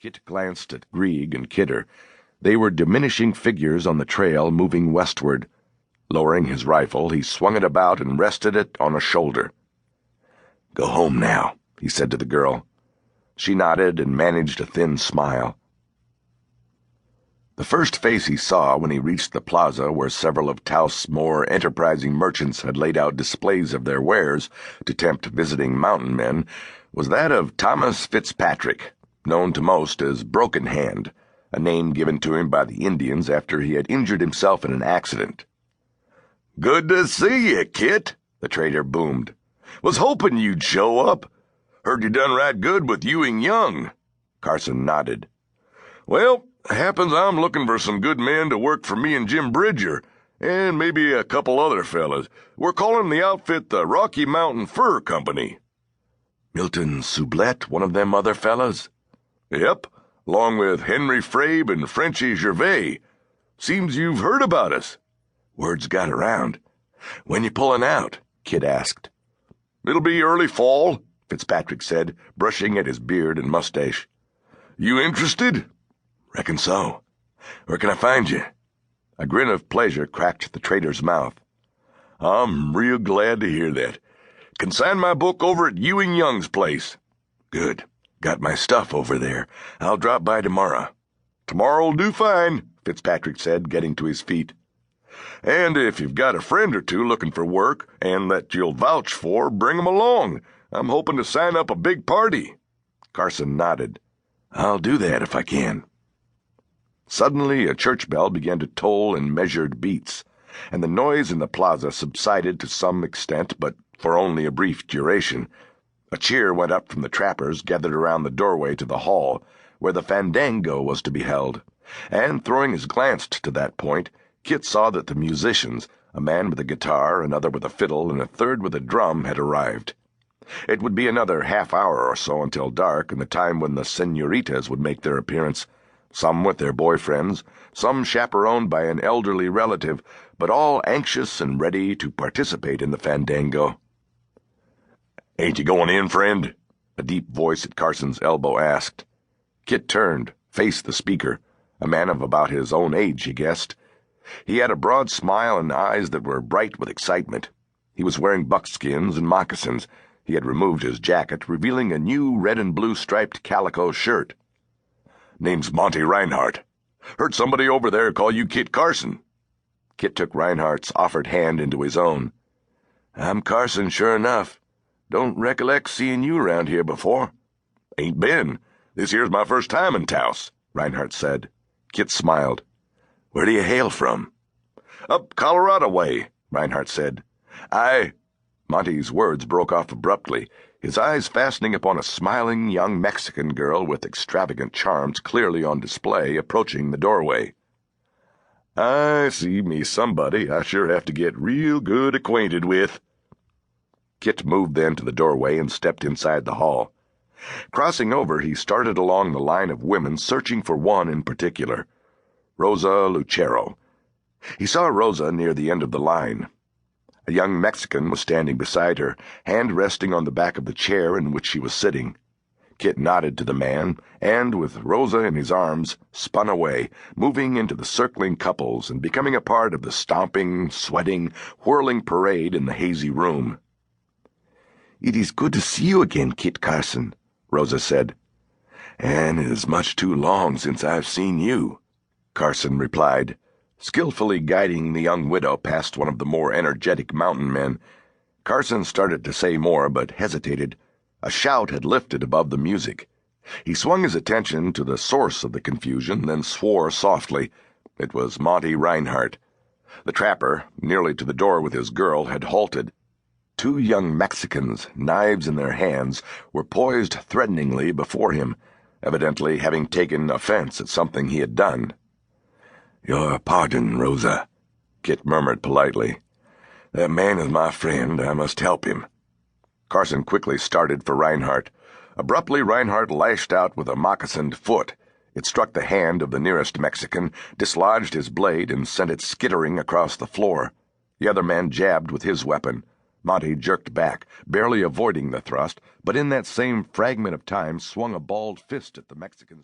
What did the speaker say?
Kit glanced at Grieg and Kidder. They were diminishing figures on the trail moving westward. Lowering his rifle, he swung it about and rested it on a shoulder. "Go home now," he said to the girl. She nodded and managed a thin smile. The first face he saw when he reached the plaza where several of Taust's more enterprising merchants had laid out displays of their wares to tempt visiting mountain men was that of Thomas Fitzpatrick, known to most as Broken Hand, a name given to him by the Indians after he had injured himself in an accident. "Good to see you, Kit," the trader boomed. "Was hoping you'd show up. Heard you done right good with Ewing Young." Carson nodded. "Well, happens I'm looking for some good men to work for me and Jim Bridger, and maybe a couple other fellas. We're calling the outfit the Rocky Mountain Fur Company." "Milton Sublette one of them other fellas?" "Yep, along with Henry Frabe and Frenchy Gervais. Seems you've heard about us." "Word's got around. When you pulling out?" Kit asked. "It'll be early fall," Fitzpatrick said, brushing at his beard and mustache. "You interested?" "Reckon so. Where can I find you?" A grin of pleasure cracked the trader's mouth. "I'm real glad to hear that. Can sign my book over at Ewing Young's place." "Good. Got my stuff over there. I'll drop by tomorrow." "Tomorrow'll do fine," Fitzpatrick said, getting to his feet. "And if you've got a friend or two looking for work and that you'll vouch for, bring 'em along. I'm hoping to sign up a big party." Carson nodded. "I'll do that if I can." Suddenly a church bell began to toll in measured beats, and the noise in the plaza subsided to some extent, but for only a brief duration. A cheer went up from the trappers gathered around the doorway to the hall, where the fandango was to be held, and throwing his glance to that point, Kit saw that the musicians, a man with a guitar, another with a fiddle, and a third with a drum, had arrived. It would be another half-hour or so until dark and the time when the señoritas would make their appearance, some with their boyfriends, some chaperoned by an elderly relative, but all anxious and ready to participate in the fandango. "Ain't you going in, friend?" a deep voice at Carson's elbow asked. Kit turned, faced the speaker, a man of about his own age, he guessed. He had a broad smile and eyes that were bright with excitement. He was wearing buckskins and moccasins. He had removed his jacket, revealing a new red and blue striped calico shirt. "Name's Monty Reinhardt. Heard somebody over there call you Kit Carson." Kit took Reinhardt's offered hand into his own. "I'm Carson, sure enough. Don't recollect seeing you around here before." "Ain't been. This here's my first time in Taos," Reinhardt said. Kit smiled. "Where do you hail from?" "Up Colorado way," Reinhardt said. Monty's words broke off abruptly, his eyes fastening upon a smiling young Mexican girl with extravagant charms clearly on display approaching the doorway. "I see me somebody I sure have to get real good acquainted with." Kit moved then to the doorway and stepped inside the hall. Crossing over, he started along the line of women, searching for one in particular, Rosa Lucero. He saw Rosa near the end of the line. A young Mexican was standing beside her, hand resting on the back of the chair in which she was sitting. Kit nodded to the man, and, with Rosa in his arms, spun away, moving into the circling couples and becoming a part of the stomping, sweating, whirling parade in the hazy room. "It is good to see you again, Kit Carson," Rosa said. "And it is much too long since I've seen you," Carson replied, skillfully guiding the young widow past one of the more energetic mountain men. Carson started to say more, but hesitated. A shout had lifted above the music. He swung his attention to the source of the confusion, then swore softly. It was Monty Reinhardt. The trapper, nearly to the door with his girl, had halted. Two young Mexicans, knives in their hands, were poised threateningly before him, evidently having taken offense at something he had done. "Your pardon, Rosa," Kit murmured politely. "That man is my friend. I must help him." Carson quickly started for Reinhardt. Abruptly, Reinhardt lashed out with a moccasined foot. It struck the hand of the nearest Mexican, dislodged his blade, and sent it skittering across the floor. The other man jabbed with his weapon. Monty jerked back, barely avoiding the thrust, but in that same fragment of time swung a balled fist at the Mexican's